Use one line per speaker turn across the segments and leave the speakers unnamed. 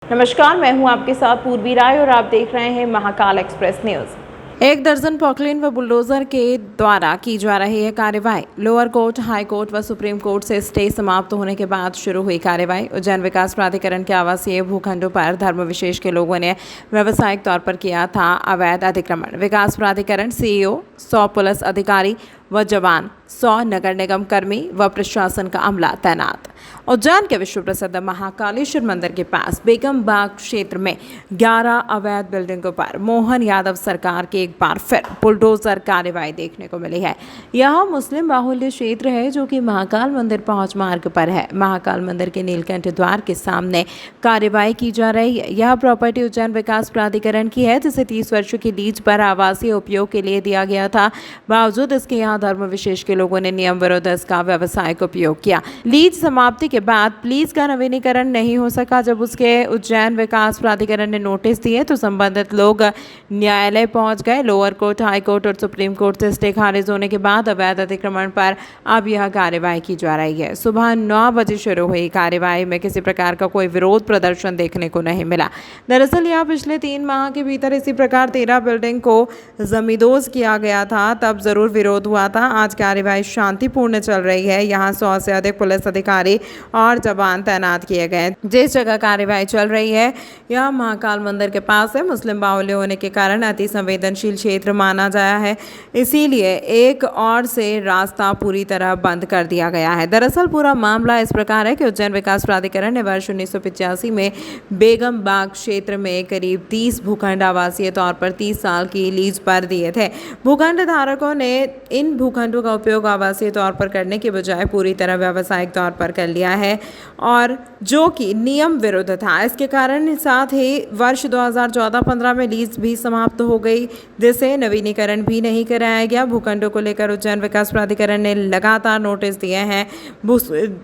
नमस्कार, मैं हूं आपके साथ पूर्वी राय और आप देख रहे हैं महाकाल एक्सप्रेस न्यूज। 1 दर्जन पॉकलेन व बुलडोजर के द्वारा की जा रही है कार्यवाही। लोअर कोर्ट, हाई कोर्ट व सुप्रीम कोर्ट से स्टे समाप्त होने के बाद शुरू हुई कार्यवाही। उज्जैन विकास प्राधिकरण के आवासीय भूखंडों पर धर्म विशेष के लोगों ने व्यावसायिक तौर पर किया था अवैध अतिक्रमण। विकास प्राधिकरण सीईओ, 100 पुलिस अधिकारी व जवान, 100 नगर निगम कर्मी व प्रशासन का अमला तैनात। उज्जैन के विश्व प्रसिद्ध महाकालेश्वर मंदिर के पास बेगम बाग क्षेत्र में 11 अवैध बिल्डिंगों पर मोहन यादव सरकार की एक बार फिर बुलडोजर कार्यवाही देखने को मिली है। यह मुस्लिम बाहुल्य क्षेत्र है जो कि महाकाल मंदिर पहुंच मार्ग पर है। महाकाल मंदिर के नीलकंठ द्वार के सामने कार्यवाही की जा रही है। यह प्रॉपर्टी उज्जैन विकास प्राधिकरण की है जिसे 30 वर्षों की लीज पर आवासीय उपयोग के लिए दिया गया था। बावजूद इसके यहाँ धर्म विशेष के लोगों ने नियम विरुद्ध इसका व्यावसायिक उपयोग किया। लीज समाप्ति के बाद प्लीज का नवीनीकरण नहीं हो सका। जब उसके उज्जैन विकास प्राधिकरण ने नोटिस दिए तो संबंधित लोग न्यायालय पहुंच गए। लोअर कोर्ट, हाई कोर्ट और सुप्रीम कोर्ट से स्टे खारिज होने के बाद अवैध अतिक्रमण पर अब यह कार्यवाही की जा रही है। सुबह 9 बजे शुरू हुई कार्यवाही में किसी प्रकार का कोई विरोध प्रदर्शन देखने को नहीं मिला। दरअसल यह पिछले 3 माह के भीतर इसी प्रकार 13 बिल्डिंग को जमींदोज किया गया था, तब जरूर विरोध हुआ था। आज कार्यवाही शांतिपूर्ण चल रही है। यहाँ 100 से अधिक पुलिस अधिकारी और जवान तैनात किए गए। जिस जगह कार्यवाही चल रही है यह महाकाल मंदिर के पास है। मुस्लिम बाहुल्य होने के कारण अति संवेदनशील क्षेत्र माना गया है, इसीलिए एक और से रास्ता पूरी तरह बंद कर दिया गया है। दरअसल पूरा मामला इस प्रकार है कि उज्जैन विकास प्राधिकरण ने वर्ष 1985 में बेगम बाग क्षेत्र में करीब 30 भूखंड आवासीय तौर पर 30 साल की लीज पर दिए थे। भूखंड धारकों ने इन भूखंडों का उपयोग आवासीय तौर पर करने के बजाय पूरी तरह व्यावसायिक तौर पर कर लिया है और जो कि नियम विरुद्ध था। इसके कारण साथ ही वर्ष 2014-15 में लीज भी समाप्त हो गई, जिसे नवीनीकरण भी नहीं कराया गया। भूखंडों को लेकर उज्जैन विकास प्राधिकरण ने लगातार नोटिस दिए हैं,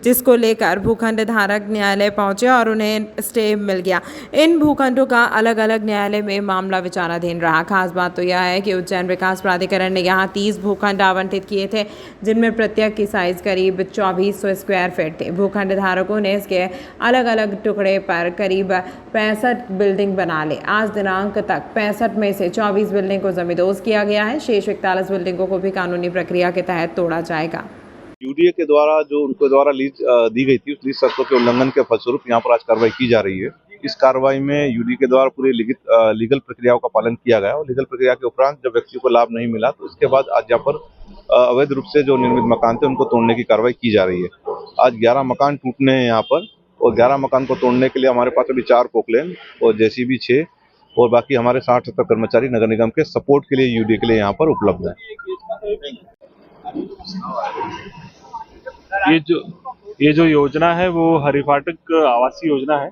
जिसको लेकर भूखंड धारक न्यायालय पहुंचे और उन्हें स्टे मिल गया। इन भूखंडों का अलग अलग न्यायालय में मामला विचाराधीन रहा। खास बात तो यह है कि उज्जैन विकास प्राधिकरण ने यहाँ 30 भूखंड आवंटित किए थे, जिनमें प्रत्येक की साइज करीब 2400 स्क्वायर फीट थे। भूखंड धारकों ने इसके अलग अलग टुकड़े पर करीब 65 बिल्डिंग बना ले। आज दिनांक तक 65 में से 24 बिल्डिंग को जमींदोज किया गया है। शेष 41 बिल्डिंगों को भी कानूनी प्रक्रिया के तहत तोड़ा जाएगा।
यूडीए के द्वारा जो उनके द्वारा लीज दी गई थी, उस लीज शर्तों के उल्लंघन के फलस्वरूप यहाँ पर आज कार्रवाई की जा रही है। इस कार्रवाई में यूडीए के द्वारा पूरी लीगल प्रक्रियाओं का पालन किया गया और लीगल प्रक्रिया के उपरांत जब व्यक्ति को लाभ नहीं मिला तो इसके बाद आज यहाँ पर अवैध रूप से जो निर्मित मकान थे उनको तोड़ने की कार्रवाई की जा रही है। आज 11 मकान टूटने हैं यहाँ पर और 11 मकान को तोड़ने के लिए हमारे पास अभी 4 पोकलेन और जेसीबी 6 और बाकी हमारे 60-70 कर्मचारी नगर निगम के सपोर्ट के लिए यूडीए के लिए यहाँ पर उपलब्ध है।
ये जो योजना है वो हरिफाटक आवासीय योजना है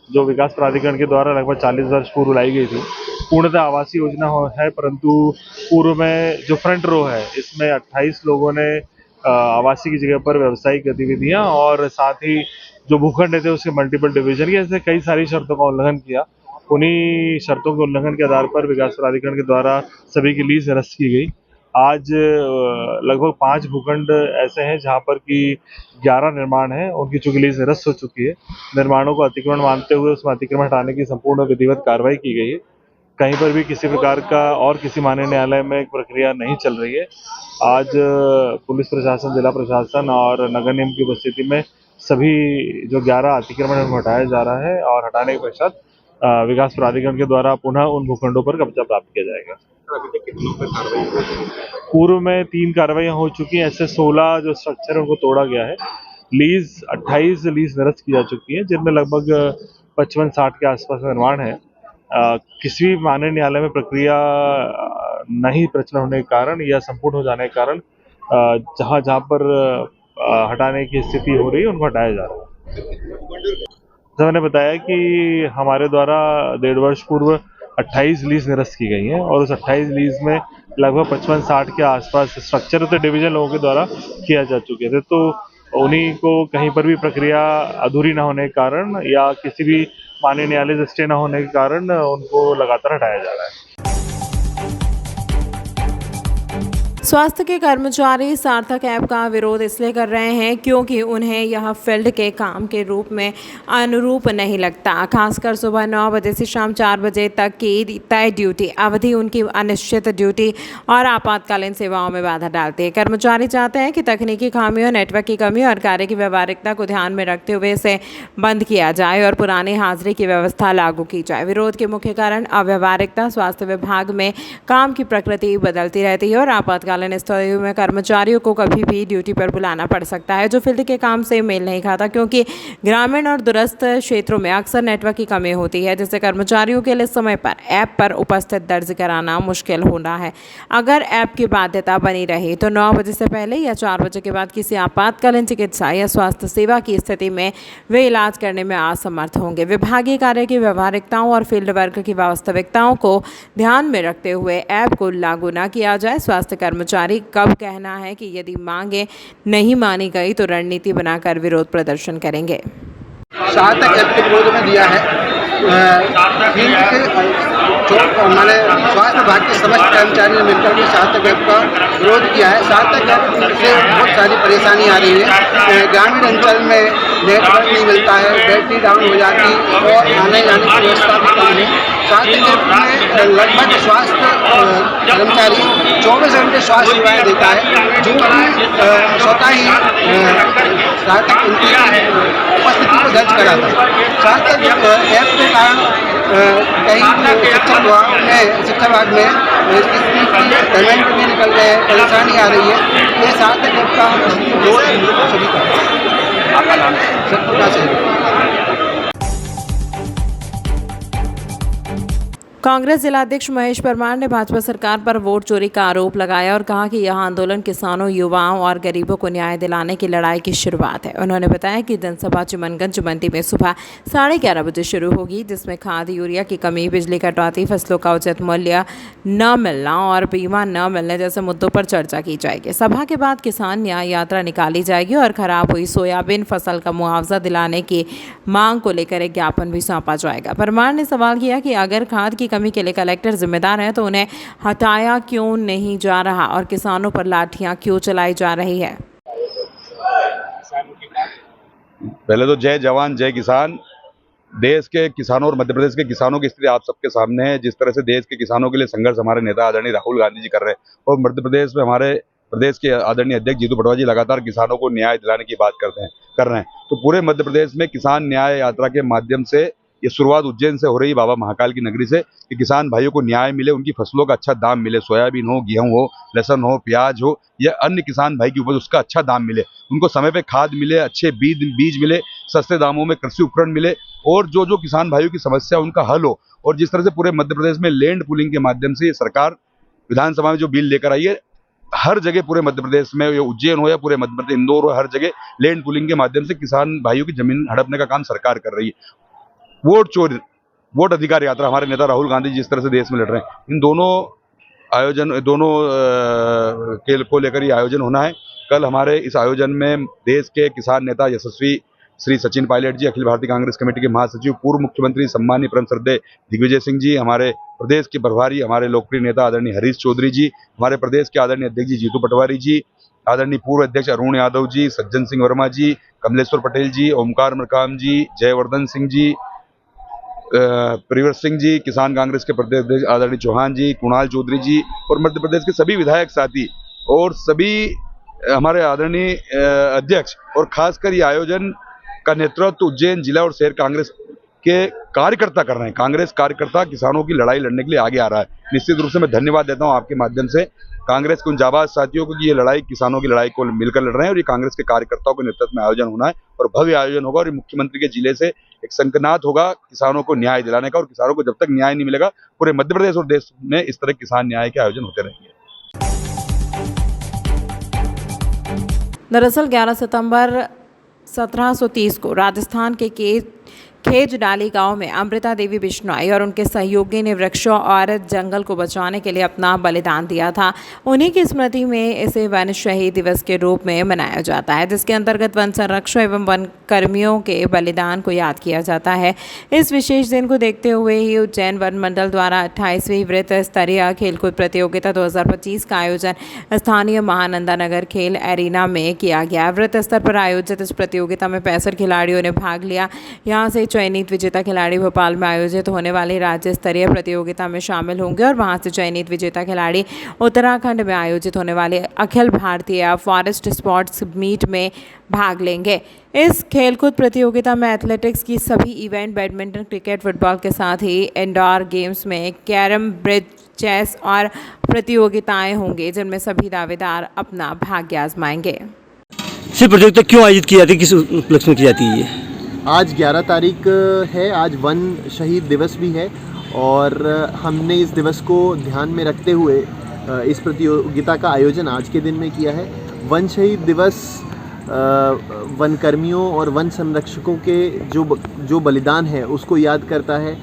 जो विकास प्राधिकरण के द्वारा लगभग 40 वर्ष पूर्व लाई गई थी। पूर्णतः आवासीय योजना है, परंतु पूर्व में जो फ्रंट रो है इसमें 28 लोगों ने आवासीय की जगह पर व्यावसायिक गतिविधियां और साथ ही जो भूखंड थे उसके मल्टीपल डिवीजन की ऐसे कई सारी शर्तों का उल्लंघन किया। उन्हीं शर्तों के उल्लंघन के आधार पर विकास प्राधिकरण के द्वारा सभी की लीज रद्द की गई। आज लगभग 5 भूखंड ऐसे हैं जहां पर कि 11 निर्माण हैं, उनकी चूंकि लीज रद्द हो चुकी है। निर्माणों को अतिक्रमण मानते हुए उसमें अतिक्रमण हटाने की संपूर्ण विधिवत कार्रवाई की गई है। कहीं पर भी किसी प्रकार का और किसी माननीय न्यायालय में एक प्रक्रिया नहीं चल रही है। आज पुलिस प्रशासन, जिला प्रशासन और नगर निगम की उपस्थिति में सभी जो 11 अतिक्रमण उनको हटाया जा रहा है और हटाने के पश्चात विकास प्राधिकरण के द्वारा पुनः उन भूखंडों पर कब्जा प्राप्त किया जाएगा। पूर्व में 3 कार्रवाइयां हो चुकी हैं, ऐसे 16 जो स्ट्रक्चर है उनको तोड़ा गया है। लीज 28 लीज निरस्त की जा चुकी है, जिनमें लगभग 55-60 के आसपास निर्माण है। किसी भी माननीय न्यायालय में प्रक्रिया नहीं प्रचलन होने के कारण या संपूर्ण हो जाने के कारण जहां पर हटाने की स्थिति हो रही है उनको हटाया जा रहा है। जैसा मैंने बताया कि हमारे द्वारा 1.5 वर्ष पूर्व 28 लीज निरस्त की गई हैं और उस 28 लीज में लगभग 55-60 के आसपास स्ट्रक्चर तो डिवीजन लोगों के द्वारा किया जा चुके थे। तो उन्हीं को कहीं पर भी प्रक्रिया अधूरी न होने के कारण या किसी भी माननीय न्यायालय से स्टे न होने के कारण उनको लगातार हटाया जा रहा है।
स्वास्थ्य के कर्मचारी सार्थक ऐप का विरोध इसलिए कर रहे हैं क्योंकि उन्हें यह फील्ड के काम के रूप में अनुरूप नहीं लगता। खासकर सुबह 9 बजे से शाम 4 बजे तक की तय ड्यूटी अवधि उनकी अनिश्चित ड्यूटी और आपातकालीन सेवाओं में बाधा डालती है। कर्मचारी चाहते हैं कि तकनीकी खामियों, नेटवर्क की कमी और कार्य की व्यवहारिकता को ध्यान में रखते हुए इसे बंद किया जाए और पुरानी हाजिरी की व्यवस्था लागू की जाए। विरोध के मुख्य कारण अव्यवहारिकता, स्वास्थ्य विभाग में काम की प्रकृति बदलती रहती है और आपातकालीन स्थितियों में कर्मचारियों को कभी भी ड्यूटी पर बुलाना पड़ सकता है, जो फील्ड के काम से मेल नहीं खाता, क्योंकि ग्रामीण और दूरस्थ क्षेत्रों में अक्सर नेटवर्क की कमी होती है, जिससे कर्मचारियों के लिए समय पर ऐप पर उपस्थित दर्ज कराना मुश्किल होना है। अगर ऐप की बाध्यता बनी रही तो 9 बजे से पहले या 4 बजे के बाद किसी आपातकालीन चिकित्सा या स्वास्थ्य सेवा की स्थिति में वे इलाज करने में असमर्थ होंगे। विभागीय कार्य की व्यवहारिकताओं और फील्ड वर्क की वास्तविकताओं को ध्यान में रखते हुए ऐप को लागू न किया जाए। स्वास्थ्य कर्मचारी कब कहना है कि यदि मांगे नहीं मानी गई तो रणनीति बनाकर विरोध प्रदर्शन करेंगे।
सार्थक ऐप के विरोध में दिया है फील्ड के मैंने स्वास्थ्य विभाग के समस्त कर्मचारी ने मिलकर के सार्थक ऐप का विरोध किया है। सार्थक ऐप से बहुत सारी परेशानी आ रही है। ग्रामीण अंचल में नेटवर्क नहीं मिलता है, बैटरी डाउन हो जाती और आने जाने की व्यवस्था भी कम है। सार्थक ऐप में लगभग स्वास्थ्य कर्मचारी 24 घंटे स्वास्थ्य सेवाएँ देता है, जो कि स्वतः ही सार्थक उनकी उपस्थिति को दर्ज कराता है। सार्थक ऐप के कारण कहीं शिक्षा विभाग में पेमेंट भी निकल रहे हैं, परेशानी आ रही है। ये सार्थक ऐप का विरोध सभी का। आपका नाम सत्यप्रकाश है।
कांग्रेस जिलाध्यक्ष महेश परमार ने भाजपा सरकार पर वोट चोरी का आरोप लगाया और कहा कि यह आंदोलन किसानों, युवाओं और गरीबों को न्याय दिलाने की लड़ाई की शुरुआत है। उन्होंने बताया कि जनसभा चिमनगंज मंडी में सुबह 11:30 बजे शुरू होगी, जिसमें खाद, यूरिया की कमी, बिजली कटौती, फसलों का उचित मूल्य न मिलना और बीमा न मिलने जैसे मुद्दों पर चर्चा की जाएगी। सभा के बाद किसान न्याय यात्रा निकाली जाएगी और खराब हुई सोयाबीन फसल का मुआवजा दिलाने की मांग को लेकर एक ज्ञापन भी सौंपा जाएगा। परमार ने सवाल किया कि अगर खाद की कमी के लिए कलेक्टर जिम्मेदार है तो उन्हें हटाया क्यों नहीं जा रहा और किसानों पर लाठियां क्यों चलाई जा रही है।
पहले तो जय जवान जय किसान। देश के किसानों और मध्य प्रदेश के किसानों की स्थिति आप सबके सामने है। जिस तरह से देश के किसानों के लिए संघर्ष हमारे नेता आदरणीय राहुल गांधी जी कर रहे हैं और मध्य प्रदेश में हमारे प्रदेश के आदरणीय अध्यक्ष जीतू पटवारी जी लगातार किसानों को न्याय दिलाने की बात कर रहे हैं, तो पूरे मध्य प्रदेश में किसान न्याय यात्रा के माध्यम से ये शुरुआत उज्जैन से हो रही है, बाबा महाकाल की नगरी से, कि किसान भाइयों को न्याय मिले, उनकी फसलों का अच्छा दाम मिले, सोयाबीन हो, गेहूं हो, लहसुन हो, प्याज हो या अन्य किसान भाई की उपज उसका अच्छा दाम मिले, उनको समय पे खाद मिले, अच्छे बीज मिले, सस्ते दामों में कृषि उपकरण मिले और जो किसान भाइयों की समस्या उनका हल हो। और जिस तरह से पूरे मध्य प्रदेश में लैंड पूलिंग के माध्यम से ये सरकार विधानसभा में जो बिल लेकर आई है, हर जगह पूरे मध्य प्रदेश में, ये उज्जैन हो या पूरे मध्य प्रदेश, इंदौर हो, हर जगह लैंड पूलिंग के माध्यम से किसान भाइयों की जमीन हड़पने का काम सरकार कर रही है। वोट चोरी, वोट अधिकार यात्रा हमारे नेता राहुल गांधी जिस तरह से देश में लड़ रहे हैं, इन दोनों आयोजन को लेकर ये आयोजन होना है। कल हमारे इस आयोजन में देश के किसान नेता यशस्वी श्री सचिन पायलट जी, अखिल भारतीय कांग्रेस कमेटी के महासचिव, पूर्व मुख्यमंत्री सम्मानीय परम श्रद्धेय दिग्विजय सिंह जी, हमारे प्रदेश के प्रभारी, हमारे लोकप्रिय नेता आदरणीय हरीश चौधरी जी, हमारे प्रदेश के आदरणीय अध्यक्ष जी जीतू पटवारी जी, आदरणीय पूर्व अध्यक्ष अरुण यादव जी, सज्जन सिंह वर्मा जी, कमलेश्वर पटेल जी, ओमकार मरकाम जी, जयवर्धन सिंह जी, परिवर सिंह जी, किसान कांग्रेस के प्रदेश अध्यक्ष आदरणीय चौहान जी, कुणाल चौधरी जी और मध्य प्रदेश के सभी विधायक साथी और सभी हमारे आदरणीय अध्यक्ष और खासकर ये आयोजन का नेतृत्व उज्जैन जिला और शहर कांग्रेस के कार्यकर्ता कर रहे हैं। कांग्रेस कार्यकर्ता किसानों की लड़ाई लड़ने के लिए आगे आ रहा है। निश्चित रूप से मैं धन्यवाद देता हूं आपके माध्यम से कांग्रेस के उन जाबाज साथियों को कि ये लड़ाई किसानों की लड़ाई को मिलकर लड़ रहे हैं और ये कांग्रेस के कार्यकर्ताओं के नेतृत्व में आयोजन होना है और भव्य आयोजन होगा और ये मुख्यमंत्री के जिले से एक संकनात होगा किसानों को न्याय दिलाने का और किसानों को जब तक न्याय नहीं मिलेगा पूरे मध्य प्रदेश और देश में इस तरह किसान न्याय के आयोजन होते रहेंगे। दरअसल 11 सितंबर 1730 को राजस्थान के
खेजडाली गांव में अमृता देवी बिश्नोई और उनके सहयोगी ने वृक्षों और जंगल को बचाने के लिए अपना बलिदान दिया था। उन्हीं की स्मृति में इसे वन शहीद दिवस के रूप में मनाया जाता है, जिसके अंतर्गत वन संरक्षकों एवं वन कर्मियों के बलिदान को याद किया जाता है। इस विशेष दिन को देखते हुए ही उज्जैन वन मंडल द्वारा 28वीं वृत्त स्तरीय खेलकूद प्रतियोगिता 2025 का आयोजन स्थानीय महानंदा नगर खेल एरिना में किया गया। वृत्त स्तर पर आयोजित इस प्रतियोगिता में 65 खिलाड़ियों ने भाग लिया। यहां से चयनित विजेता खिलाड़ी भोपाल में आयोजित होने वाली राज्य स्तरीय प्रतियोगिता में शामिल होंगे और वहां से चयनित विजेता खिलाड़ी उत्तराखंड में आयोजित होने वाले Akhil Bharatiya forest sports meet में भाग लेंगे। इस खेलकूद प्रतियोगिता में एथलेटिक्स की सभी इवेंट, बैडमिंटन, क्रिकेट, फुटबॉल के साथ ही इंडोर गेम्स में कैरम, ब्रिज, चेस और प्रतियोगिताएं होंगी, जिनमें सभी दावेदार अपना भाग्य आजमाएंगे।
सिर्फ प्रतियोगिता क्यों आयोजित की जाती है, किस उपलक्ष्य में की जाती है ये?
आज 11 तारीख है, आज वन शहीद दिवस भी है और हमने इस दिवस को ध्यान में रखते हुए इस प्रतियोगिता का आयोजन आज के दिन में किया है। वन शहीद दिवस वन कर्मियों और वन संरक्षकों के जो बलिदान है उसको याद करता है।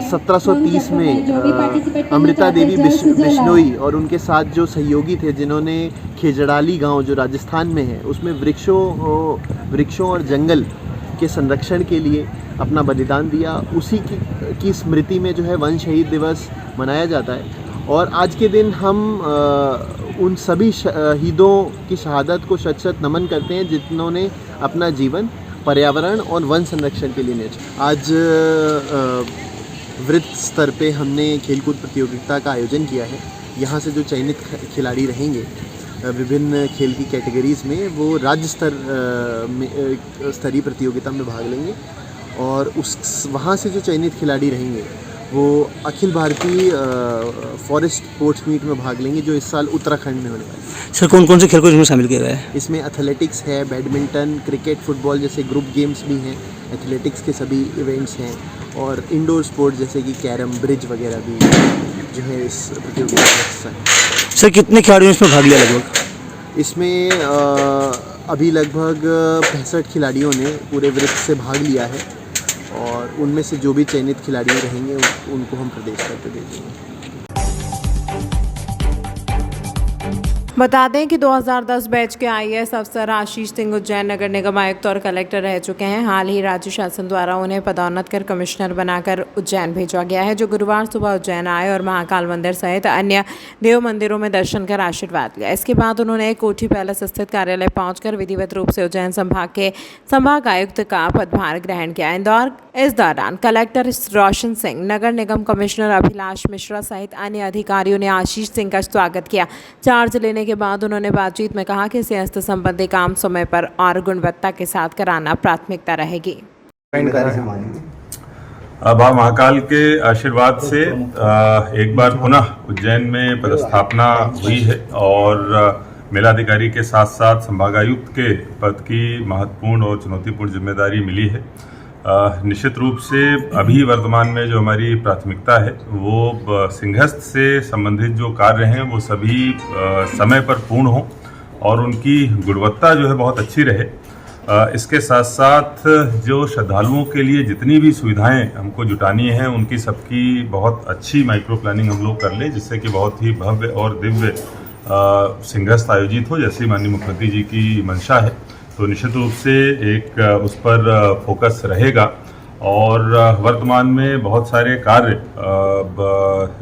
1730 में अमृता देवी बिश्नोई और उनके साथ जो सहयोगी थे, जिन्होंने खेजड़ाली गांव जो राजस्थान में है उसमें वृक्षों और जंगल के संरक्षण के लिए अपना बलिदान दिया, उसी की स्मृति में जो है वन शहीद दिवस मनाया जाता है। और आज के दिन हम उन सभी शहीदों की शहादत को शत शत नमन करते हैं जिन्होंने अपना जीवन पर्यावरण और वन संरक्षण के लिए न्यौछावर। आज वृत्त स्तर पे हमने खेलकूद प्रतियोगिता का आयोजन किया है। यहाँ से जो चयनित खिलाड़ी रहेंगे विभिन्न खेल की कैटेगरीज में, वो राज्य स्तरीय प्रतियोगिता में भाग लेंगे और वहाँ से जो चयनित खिलाड़ी रहेंगे वो Akhil Bharatiya forest sports meet में भाग लेंगे, जो इस साल उत्तराखंड में होने वाली है।
सर, कौन कौन से खेल को इसमें शामिल किया गया है?
इसमें एथलेटिक्स है, बैडमिंटन, क्रिकेट, फुटबॉल जैसे ग्रुप गेम्स भी हैं, एथलेटिक्स के सभी इवेंट्स हैं और इंडोर स्पोर्ट जैसे कि कैरम, ब्रिज वगैरह भी जो है इस प्रतियोगिता का हिस्सा है।
सर, कितने खिलाड़ियों ने इसमें भाग लिया लगभग?
इसमें अभी लगभग 65 खिलाड़ियों ने पूरे वृत्त से भाग लिया है और उनमें से जो भी चयनित खिलाड़ी रहेंगे उनको हम प्रदेश स्तर पर भेजेंगे।
बता दें कि 2010 बैच के आईएएस अफसर आशीष सिंह उज्जैन नगर निगम आयुक्त और कलेक्टर रह चुके हैं। हाल ही राज्य शासन द्वारा उन्हें पदोन्नत कर कमिश्नर बनाकर उज्जैन भेजा गया है, जो गुरुवार सुबह उज्जैन आए और महाकाल मंदिर सहित अन्य देव मंदिरों में दर्शन कर आशीर्वाद लिया। इसके बाद उन्होंने कोठी पैलेस स्थित कार्यालय पहुंचकर विधिवत रूप से उज्जैन संभाग के संभाग आयुक्त का पदभार ग्रहण किया। इस दौरान कलेक्टर रोशन सिंह, नगर निगम कमिश्नर अभिलाष मिश्रा सहित अन्य अधिकारियों ने आशीष सिंह का स्वागत किया। चार्ज लेने के बाद उन्होंने बातचीत में कहा कि सिंहस्थ संबंधी काम समय पर और गुणवत्ता के साथ कराना प्राथमिकता रहेगी।
बाबा महाकाल के आशीर्वाद से एक बार पुनः उज्जैन में पदस्थापना हुई है और मेलाधिकारी के साथ साथ संभागायुक्त के पद की महत्वपूर्ण और चुनौतीपूर्ण जिम्मेदारी मिली है। निश्चित रूप से अभी वर्तमान में जो हमारी प्राथमिकता है वो सिंहस्थ से संबंधित जो कार्य हैं वो सभी समय पर पूर्ण हों और उनकी गुणवत्ता जो है बहुत अच्छी रहे। इसके साथ साथ जो श्रद्धालुओं के लिए जितनी भी सुविधाएं हमको जुटानी हैं उनकी सबकी बहुत अच्छी माइक्रो प्लानिंग हम लोग कर लें, जिससे कि बहुत ही भव्य और दिव्य सिंहस्थ आयोजित हो, जैसे माननीय मुख्यमंत्री जी की मंशा है। तो निश्चित रूप से एक उस पर फोकस रहेगा और वर्तमान में बहुत सारे कार्य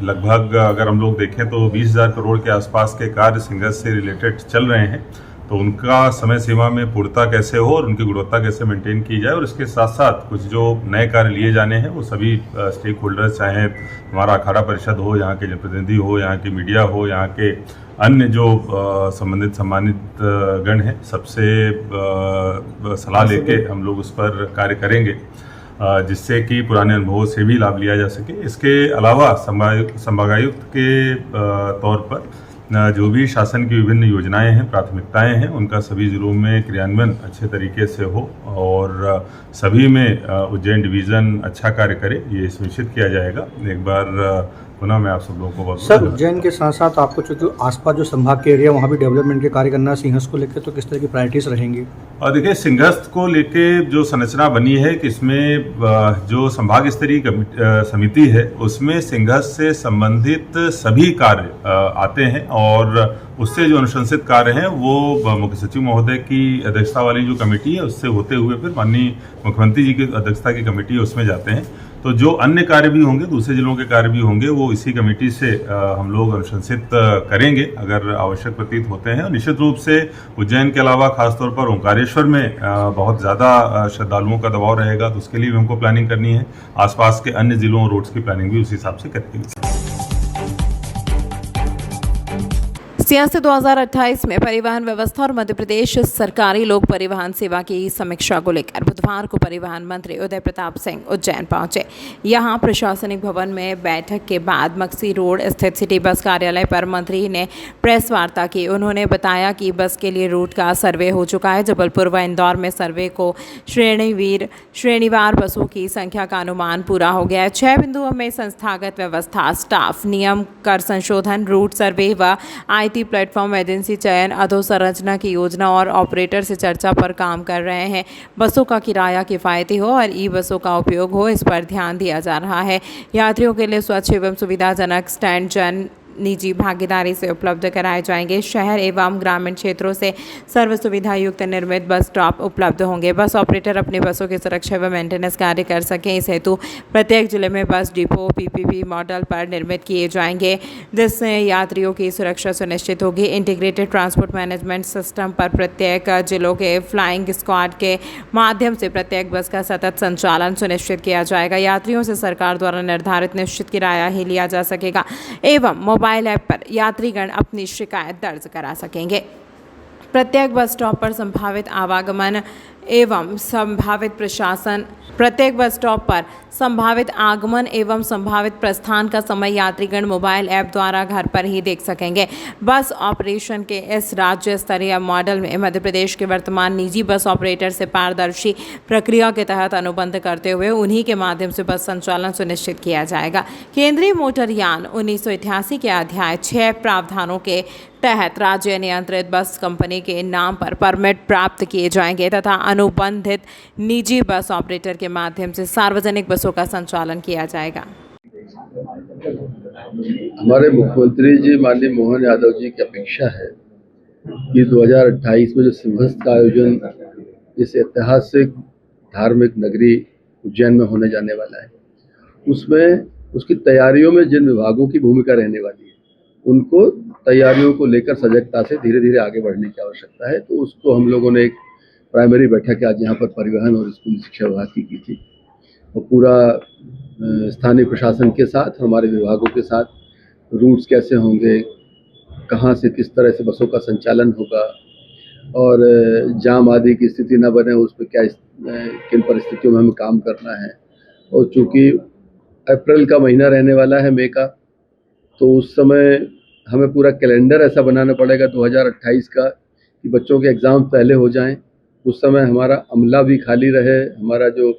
लगभग अगर हम लोग देखें तो 20,000 करोड़ के आसपास के कार्य सिंहस्थ से रिलेटेड चल रहे हैं। तो उनका समय सीमा में पूर्णता कैसे हो और उनकी गुणवत्ता कैसे मेंटेन की जाए, और इसके साथ साथ कुछ जो नए कार्य लिए जाने हैं वो सभी स्टेक होल्डर्स, चाहे हमारा अखाड़ा परिषद हो, यहाँ के जनप्रतिनिधि हो, यहाँ की मीडिया हो, यहाँ के अन्य जो संबंधित सम्मानित गण हैं, सबसे सलाह लेके हम लोग उस पर कार्य करेंगे जिससे कि पुराने अनुभवों से भी लाभ लिया जा सके। इसके अलावा संभागायुक्त के तौर पर जो भी शासन की विभिन्न योजनाएं हैं, प्राथमिकताएं हैं, उनका सभी जिलों में क्रियान्वयन अच्छे तरीके से हो और सभी में उज्जैन डिवीज़न अच्छा कार्य करे, ये सुनिश्चित किया जाएगा। एक बार पुनः मैं आप सब लोगों को बहुत
सर, उज्जैन के साथ साथ आपको चूँकि आसपास जो संभाग के एरिया वहाँ भी डेवलपमेंट के कार्य करना है, सिंहस्थ को लेकर तो किस तरह की प्रायोरिटीज रहेंगी?
और देखिए, सिंहस्थ को लेके जो संरचना बनी है कि इसमें जो संभाग स्तरीय समिति है उसमें सिंहस्थ से संबंधित सभी कार्य आते हैं और उससे जो अनुशंसित कार्य हैं वो मुख्य सचिव महोदय की अध्यक्षता वाली जो कमेटी है उससे होते हुए फिर माननीय मुख्यमंत्री जी की अध्यक्षता की कमेटी है उसमें जाते हैं। तो जो अन्य कार्य भी होंगे, दूसरे जिलों के कार्य भी होंगे, वो इसी कमेटी से हम लोग अनुशंसित करेंगे अगर आवश्यक प्रतीत होते हैं। और निश्चित रूप से उज्जैन के अलावा खासतौर पर ओंकारेश्वर में बहुत ज़्यादा श्रद्धालुओं का दबाव रहेगा, तो उसके लिए भी हमको प्लानिंग करनी है। आसपास के अन्य जिलों रोड्स की प्लानिंग भी उस हिसाब से करेंगे।
सियासत 2028 में परिवहन व्यवस्था और मध्य प्रदेश सरकारी लोक परिवहन सेवा की समीक्षा को लेकर बुधवार को परिवहन मंत्री उदय प्रताप सिंह उज्जैन पहुंचे। यहां प्रशासनिक भवन में बैठक के बाद मक्सी रोड स्थित सिटी बस कार्यालय पर मंत्री ने प्रेस वार्ता की। उन्होंने बताया कि बस के लिए रूट का सर्वे हो चुका है। जबलपुर व इंदौर में सर्वे को श्रेणीवार बसों की संख्या का अनुमान पूरा हो गया है। 6 बिंदुओं में संस्थागत व्यवस्था, स्टाफ, नियम, कर संशोधन, रूट सर्वे व IT प्लेटफॉर्म, एजेंसी चयन, अधोसंरचना की योजना और ऑपरेटर से चर्चा पर काम कर रहे हैं। बसों का किराया किफ़ायती हो और ई बसों का उपयोग हो, इस पर ध्यान दिया जा रहा है। यात्रियों के लिए स्वच्छ एवं सुविधाजनक स्टैंड जन निजी भागीदारी से उपलब्ध कराए जाएंगे। शहर एवं ग्रामीण क्षेत्रों से सर्व सुविधा युक्त निर्मित बस स्टॉप उपलब्ध होंगे। बस ऑपरेटर अपनी बसों की सुरक्षा व मेंटेनेंस कार्य कर सकें, इस हेतु प्रत्येक जिले में बस डिपो PPP मॉडल पर निर्मित किए जाएंगे, जिससे यात्रियों की सुरक्षा सुनिश्चित होगी। इंटीग्रेटेड ट्रांसपोर्ट मैनेजमेंट सिस्टम पर प्रत्येक जिलों के फ्लाइंग स्क्वाड के माध्यम से प्रत्येक बस का सतत संचालन सुनिश्चित किया जाएगा। यात्रियों से सरकार द्वारा निर्धारित निश्चित किराया ही लिया जा सकेगा एवं मोबाइल ऐप पर यात्रीगण अपनी शिकायत दर्ज करा सकेंगे। प्रत्येक बस स्टॉप पर संभावित आवागमन एवं संभावित आगमन एवं संभावित प्रस्थान का समय यात्रीगण मोबाइल ऐप द्वारा घर पर ही देख सकेंगे। बस ऑपरेशन के इस राज्य स्तरीय मॉडल में मध्य प्रदेश के वर्तमान निजी बस ऑपरेटर से पारदर्शी प्रक्रिया के तहत अनुबंध करते हुए उन्हीं के माध्यम से बस संचालन सुनिश्चित किया जाएगा। केंद्रीय मोटर यान 1988 के अध्याय 6 प्रावधानों के तहत राज्य नियंत्रित बस कंपनी के नाम पर परमिट प्राप्त किए जाएंगे तथा अनुबंधित निजी बस ऑपरेटर के माध्यम से सार्वजनिक बसों का संचालन किया जाएगा।
हमारे मुख्यमंत्री जी माननीय मोहन यादव जी की अपेक्षा है कि 2028 में जो सिंहस्थ का आयोजन इस ऐतिहासिक धार्मिक नगरी उज्जैन में होने जाने वाला है, उसमें उसकी तैयारियों में जिन विभागों की भूमिका रहने वाली है उनको तैयारियों को लेकर सजगता से धीरे धीरे आगे बढ़ने की आवश्यकता है। तो उसको हम लोगों ने एक प्राइमरी बैठक आज यहाँ पर परिवहन और स्कूली शिक्षा विभाग की थी और पूरा स्थानीय प्रशासन के साथ, हमारे विभागों के साथ रूट्स कैसे होंगे, कहाँ से किस तरह से बसों का संचालन होगा और जाम आदि की स्थिति न बने उस पर क्या किन परिस्थितियों में हमें काम करना है। और चूँकि अप्रैल का महीना रहने वाला है, मई का, तो उस समय हमें पूरा कैलेंडर ऐसा बनाना पड़ेगा 2028 का कि बच्चों के एग्ज़ाम पहले हो जाएं। उस समय हमारा अमला भी खाली रहे, हमारा जो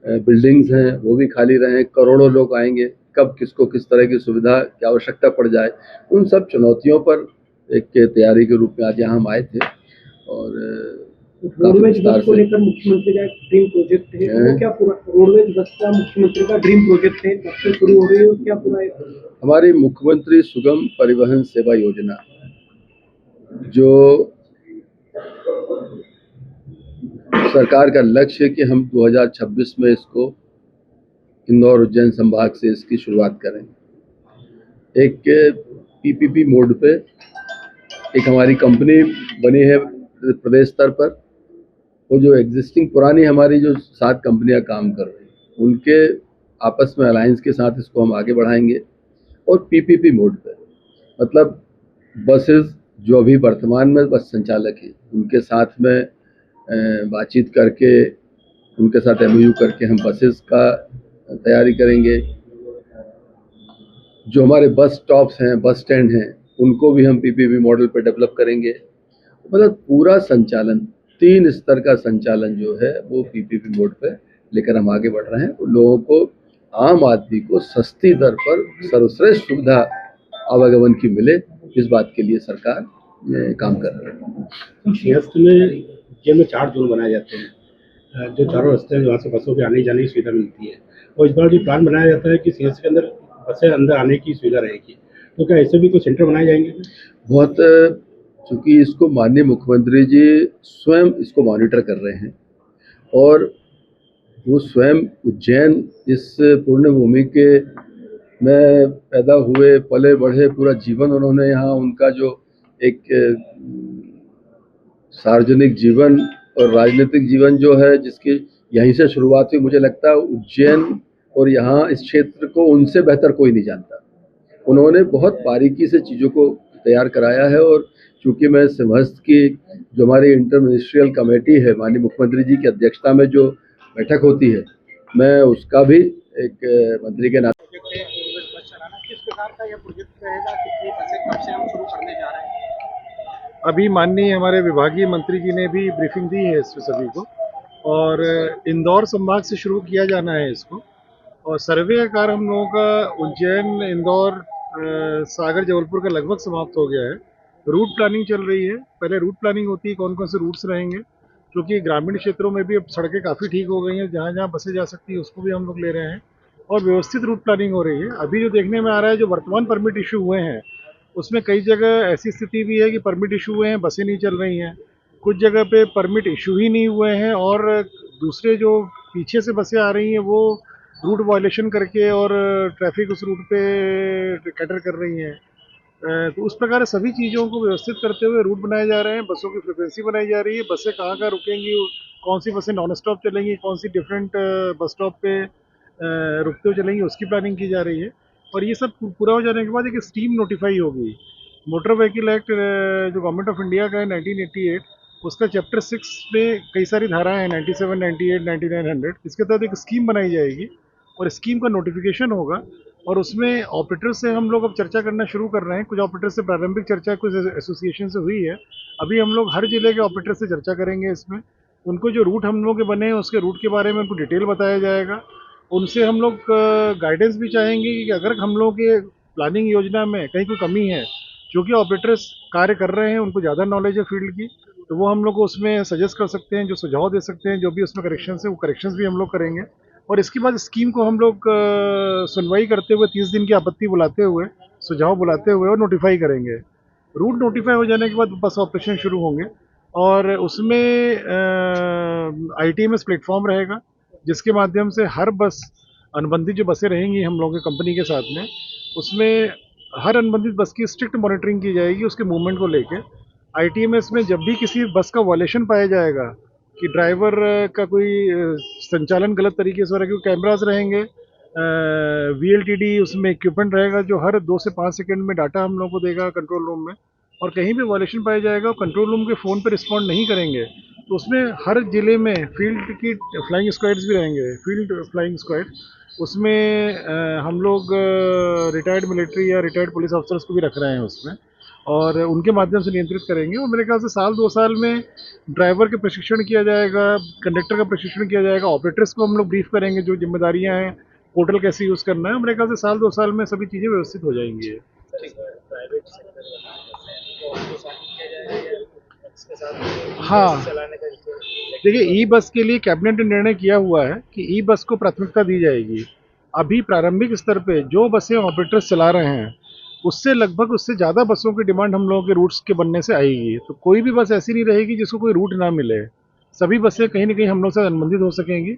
बिल्डिंग्स हैं वो भी खाली रहें, करोड़ों लोग आएंगे, कब किसको किस तरह की सुविधा की आवश्यकता पड़ जाए, उन सब चुनौतियों पर एक तैयारी के रूप में आज यहाँ हम आए थे। और
रोडवेज बस को लेकर मुख्यमंत्री का ड्रीम प्रोजेक्ट है, वो क्या पूरा रोडवेज बस का मुख्यमंत्री का ड्रीम प्रोजेक्ट है, कब से शुरू हो रही है और क्या पूरा है?
हमारी मुख्यमंत्री सुगम परिवहन सेवा योजना जो सरकार का लक्ष्य है कि हम 2026 में इसको इंदौर उज्जैन संभाग से इसकी शुरुआत करें। एक PPP मोड पे एक हमारी कंपनी बनी है प्रदेश स्तर पर, वो जो एग्जिस्टिंग पुरानी हमारी जो 7 कंपनियां काम कर रही हैं उनके आपस में अलायंस के साथ इसको हम आगे बढ़ाएंगे। और PPP मोड पे मतलब बसेस जो अभी वर्तमान में बस संचालक हैं उनके साथ में बातचीत करके उनके साथ MOU करके हम बसेस का तैयारी करेंगे। जो हमारे बस स्टॉप्स हैं, बस स्टैंड हैं, उनको भी हम PPP मॉडल पे डेवलप करेंगे। मतलब पूरा संचालन 3 स्तर का संचालन जो है वो PPP मोड पे लेकर हम आगे बढ़ रहे हैं। तो लोगों को आम आदमी को सस्ती दर पर सर्वश्रेष्ठ सुविधा आवागमन की मिले, इस बात के लिए सरकार काम कर रही है।
सिंहस्थ में 4 जोन बनाए जाते हैं, जो चारों रास्ते हैं वहाँ से बसों के आने जाने की सुविधा मिलती है, और इस बार जो प्लान बनाया जाता है कि सिंहस्थ के अंदर बसें अंदर आने की सुविधा रहेगी, तो क्या ऐसे भी कोई सेंटर बनाए जाएंगे?
बहुत, चूँकि इसको माननीय मुख्यमंत्री जी स्वयं इसको मॉनिटर कर रहे हैं और वो स्वयं उज्जैन इस पुण्यभूमि के में पैदा हुए, पले बढ़े, पूरा जीवन उन्होंने यहाँ उनका जो एक सार्वजनिक जीवन और राजनीतिक जीवन जो है जिसकी यहीं से शुरुआत हुई, मुझे लगता है उज्जैन और यहाँ इस क्षेत्र को उनसे बेहतर कोई नहीं जानता। उन्होंने बहुत बारीकी से चीज़ों को तैयार कराया है, और चूँकि मैं सिंहस्थ की जो हमारी इंटर मिनिस्ट्रियल कमेटी है, माननीय मुख्यमंत्री जी की अध्यक्षता में जो बैठक होती है, मैं उसका भी एक मंत्री के नाते
किस प्रकार का यह प्रोजेक्ट रहेगा, कितनी बसें कब से हम शुरू करने जा रहे हैं?
अभी माननीय हमारे विभागीय मंत्री जी ने भी ब्रीफिंग दी है इसमें सभी को, और इंदौर संभाग से शुरू किया जाना है इसको, और सर्वे का कार्य हम लोगों का उज्जैन, इंदौर, सागर, जबलपुर का लगभग समाप्त हो गया है। रूट प्लानिंग चल रही है, पहले रूट प्लानिंग होती है कौन कौन से रूट्स रहेंगे, क्योंकि ग्रामीण क्षेत्रों में भी अब सड़कें काफ़ी ठीक हो गई हैं, जहाँ जहाँ बसें जा सकती है उसको भी हम लोग ले रहे हैं, और व्यवस्थित रूट प्लानिंग हो रही है। अभी जो देखने में आ रहा है, जो वर्तमान परमिट इशू हुए हैं उसमें कई जगह ऐसी स्थिति भी है कि परमिट इशू हुए हैं, बसें नहीं चल रही हैं, कुछ जगह पे परमिट इशू ही नहीं हुए हैं, और दूसरे जो पीछे से बसें आ रही हैं वो रूट वायलेशन करके और ट्रैफिक उस रूट पे कैटर कर रही हैं। तो उस प्रकार सभी चीज़ों को व्यवस्थित करते हुए रूट बनाए जा रहे हैं, बसों की फ्रिक्वेंसी बनाई जा रही है, बसें कहाँ कहाँ रुकेंगी, कौन सी बसें नॉन स्टॉप चलेंगी, कौन सी डिफरेंट बस स्टॉप पे रुकते हुए चलेंगी, उसकी प्लानिंग की जा रही है। और ये सब पूरा हो जाने के बाद एक स्कीम नोटिफाई होगी। मोटर व्हीकल एक्ट जो गवर्नमेंट ऑफ इंडिया का है 1988, उसका चैप्टर 6 में कई सारी धाराएं हैं, 97, 98, 99, 100। इसके तहत एक स्कीम बनाई जाएगी और स्कीम का नोटिफिकेशन होगा, और उसमें ऑपरेटर से हम लोग अब चर्चा करना शुरू कर रहे हैं। कुछ ऑपरेटर से प्रारंभिक चर्चा कुछ एसोसिएशन से हुई है, अभी हम लोग हर जिले के ऑपरेटर से चर्चा करेंगे इसमें। उनको जो रूट हम लोग के बने हैं उसके रूट के बारे में उनको डिटेल बताया जाएगा। उनसे हम लोग गाइडेंस भी चाहेंगे कि अगर हम लोग के प्लानिंग योजना में कहीं कोई कमी है, क्योंकि ऑपरेटर्स कार्य कर रहे हैं, उनको ज़्यादा नॉलेज है फील्ड की, तो वो हम लोग को उसमें सजेस्ट कर सकते हैं, जो सुझाव दे सकते हैं, जो भी उसमें करेक्शन है वो करेक्शंस भी हम लोग करेंगे। और इसके बाद स्कीम को हम लोग सुनवाई करते हुए 30 दिन की आपत्ति बुलाते हुए, सुझाव बुलाते हुए और नोटिफाई करेंगे। रूट नोटिफाई हो जाने के बाद बस ऑपरेशन शुरू होंगे, और उसमें ITMS प्लेटफॉर्म रहेगा, जिसके माध्यम से हर बस, अनुबंधित जो बसें रहेंगी हम लोगों के कंपनी के साथ में, उसमें हर अनुबंधित बस की स्ट्रिक्ट मॉनिटरिंग की जाएगी उसके मूवमेंट को लेके। ITMS में जब भी किसी बस का वायलेशन पाया जाएगा कि ड्राइवर का कोई संचालन गलत तरीके से हो रहा है, क्योंकि कैमरास रहेंगे, VLTD उसमें इक्विपमेंट रहेगा जो हर 2 से 5 सेकंड में डाटा हम लोग को देगा कंट्रोल रूम में, और कहीं भी वायलेशन पाया जाएगा और कंट्रोल रूम के फ़ोन पे रिस्पॉन्ड नहीं करेंगे तो उसमें हर ज़िले में फील्ड की फ्लाइंग स्क्वाड्स भी रहेंगे, फील्ड फ्लाइंग स्क्वाड। उसमें हम लोग रिटायर्ड मिलिट्री या रिटायर्ड पुलिस ऑफिसर्स को भी रख रहे हैं उसमें, और उनके माध्यम से नियंत्रित करेंगे। और मेरे ख्याल से साल 2 साल में ड्राइवर के प्रशिक्षण किया जाएगा, कंडक्टर का प्रशिक्षण किया जाएगा, ऑपरेटर्स को हम लोग ब्रीफ करेंगे जो जिम्मेदारियां हैं, पोर्टल कैसे यूज़ करना है। मेरे ख्याल से साल 2 साल में सभी चीज़ें व्यवस्थित हो जाएंगी। हाँ, देखिए, ई बस के लिए कैबिनेट ने निर्णय किया हुआ है कि ई बस को प्राथमिकता दी जाएगी। अभी प्रारंभिक स्तर पे जो बसें ऑपरेटर्स चला रहे हैं उससे ज़्यादा बसों की डिमांड हम लोगों के रूट्स के बनने से आएगी। तो कोई भी बस ऐसी नहीं रहेगी जिसको कोई रूट ना मिले, सभी बसें कहीं ना कहीं हम लोग से अनुबंधित हो सकेंगी।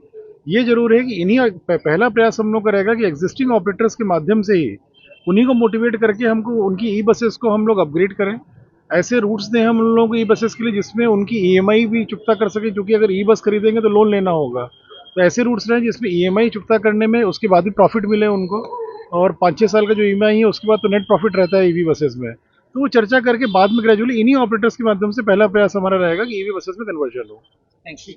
ये जरूर है कि इन्हीं पहला प्रयास हम लोग का रहेगा कि एग्जिस्टिंग ऑपरेटर्स के माध्यम से ही उन्हीं को मोटिवेट करके हमको उनकी ई बसेस को हम लोग अपग्रेड करें। ऐसे रूट्स दें हम लोगों को ई बसेस के लिए जिसमें उनकी EMI भी चुकता कर सके, क्योंकि अगर ई बस खरीदेंगे तो लोन लेना होगा। तो ऐसे रूट्स रहें जिसमें EMI चुकता करने में उसके बाद भी प्रॉफिट मिले उनको, और 5-6 साल का जो EMI है उसके बाद तो नेट प्रॉफिट रहता है EV बसेस में। तो वो चर्चा करके बाद में ग्रेजुअली इन्हीं ऑपरेटर्स के माध्यम से पहला प्रयास हमारा रहेगा कि EV बसेस में कन्वर्जन हो।
Thank you.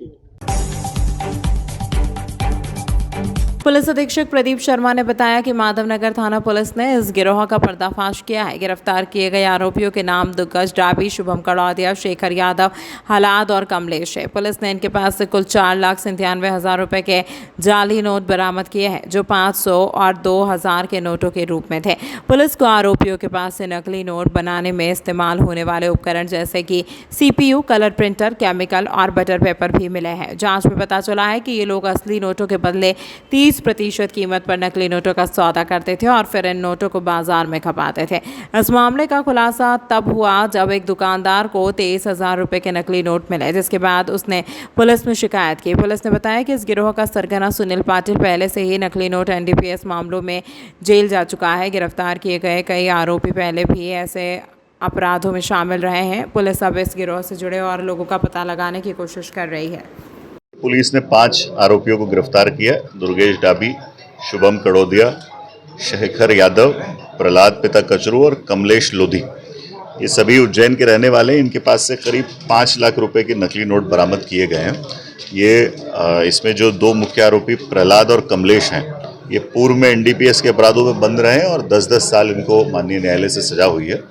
पुलिस अधीक्षक प्रदीप शर्मा ने बताया कि माधवनगर थाना पुलिस ने इस गिरोह का पर्दाफाश किया है। गिरफ्तार किए गए आरोपियों के नाम दुग्गज डाबी, शुभम कड़ौदिया, शेखर यादव, हलाद और कमलेश है। पुलिस ने इनके पास से कुल 4,97,000 रुपए के जाली नोट बरामद किए हैं, जो 500 और 2,000 के नोटों के रूप में थे। पुलिस को आरोपियों के पास से नकली नोट बनाने में इस्तेमाल होने वाले उपकरण जैसे कि CPU, कलर प्रिंटर, केमिकल और बटर पेपर भी मिले हैं। जांच में पता चला है कि ये लोग असली नोटों के बदले 30% कीमत पर नकली नोटों का सौदा करते थे और फिर इन नोटों को बाजार में खपाते थे। इस मामले का खुलासा तब हुआ जब एक दुकानदार को 23,000 रुपए के नकली नोट मिले, जिसके बाद उसने पुलिस में शिकायत की। पुलिस ने बताया कि इस गिरोह का सरगना सुनील पाटिल पहले से ही नकली नोट NDPS मामलों में जेल जा चुका है। गिरफ्तार किए गए कई आरोपी पहले भी ऐसे अपराधों में शामिल रहे हैं। पुलिस अब इस गिरोह से जुड़े और लोगों का पता लगाने की कोशिश कर रही है।
पुलिस ने 5 आरोपियों को गिरफ्तार किया। दुर्गेश डाबी, शुभम कड़ौदिया, शेखर यादव, प्रहलाद पिता कचरू और कमलेश लोधी, ये सभी उज्जैन के रहने वाले हैं। इनके पास से करीब 5 लाख रुपए के नकली नोट बरामद किए गए हैं। ये इसमें जो 2 मुख्य आरोपी प्रहलाद और कमलेश हैं, ये पूर्व में NDPS के अपराधों में बंद रहे हैं और 10-10 साल इनको माननीय न्यायालय से सजा हुई है।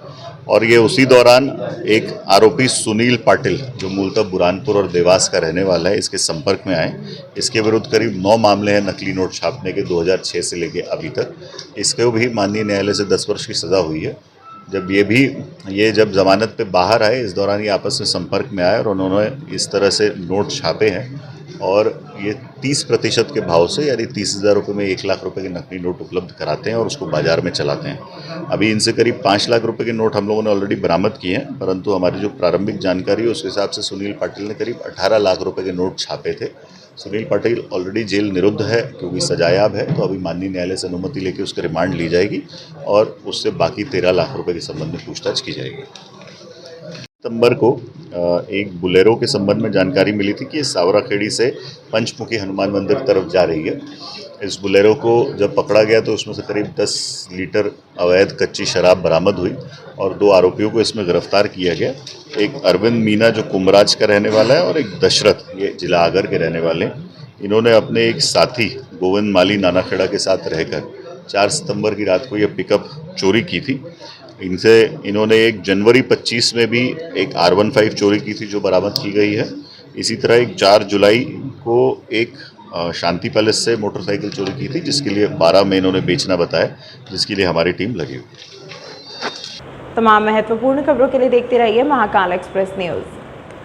और ये उसी दौरान एक आरोपी सुनील पाटिल, जो मूलतः बुरहानपुर और देवास का रहने वाला है, इसके संपर्क में आए। इसके विरुद्ध करीब 9 मामले हैं नकली नोट छापने के 2006 से लेके अभी तक। इसको भी माननीय न्यायालय से 10 वर्ष की सज़ा हुई है। जब जमानत पे बाहर आए, इस दौरान ये आपस में संपर्क में आए और उन्होंने इस तरह से नोट छापे हैं और ये 30% के भाव से, यानी 30,000 रुपये में 1 लाख रुपए के नकली नोट उपलब्ध कराते हैं और उसको बाजार में चलाते हैं। अभी इनसे करीब 5 लाख रुपए के नोट हम लोगों ने ऑलरेडी बरामद किए हैं, परंतु हमारी जो प्रारंभिक जानकारी है उसके हिसाब से सुनील पाटिल ने करीब 18 लाख रुपए के नोट छापे थे। सुनील पाटिल ऑलरेडी जेल निरुद्ध है क्योंकि सजायाब है, तो अभी माननीय न्यायालय से अनुमति लेकर उसकी रिमांड ली जाएगी और उससे बाकी 13 लाख रुपए के संबंध में पूछताछ की जाएगी। सितंबर को एक बुलेरो के संबंध में जानकारी मिली थी कि ये सावराखेड़ी से पंचमुखी हनुमान मंदिर तरफ जा रही है। इस बुलेरो को जब पकड़ा गया तो उसमें से करीब 10 लीटर अवैध कच्ची शराब बरामद हुई और 2 आरोपियों को इसमें गिरफ्तार किया गया। एक अरविंद मीना जो कुमराज का रहने वाला है और एक दशरथ, ये जिला आगर के रहने वाले हैं। इन्होंने अपने एक साथी गोविंद माली नानाखेड़ा के साथ रहकर 4 सितंबर की रात को ये पिकअप चोरी की थी। इन्होंने एक जनवरी 25 में भी एक R15 चोरी की थी जो बरामद की गई है। इसी तरह एक 4 जुलाई को एक शांति पैलेस से मोटरसाइकिल चोरी की थी, जिसके लिए 12 में इन्होंने बेचना बताया, जिसके लिए हमारी टीम लगी हुई।
तमाम महत्वपूर्ण खबरों के लिए देखते रहिए महाकाल एक्सप्रेस न्यूज़।